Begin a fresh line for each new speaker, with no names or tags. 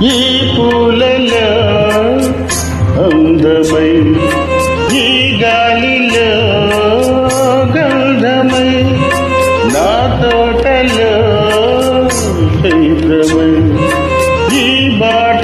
ఈ పూలలో అందమై, ఈ గాలిలో గంధమై, నా తోటలో చైత్రమై, ఈ బాట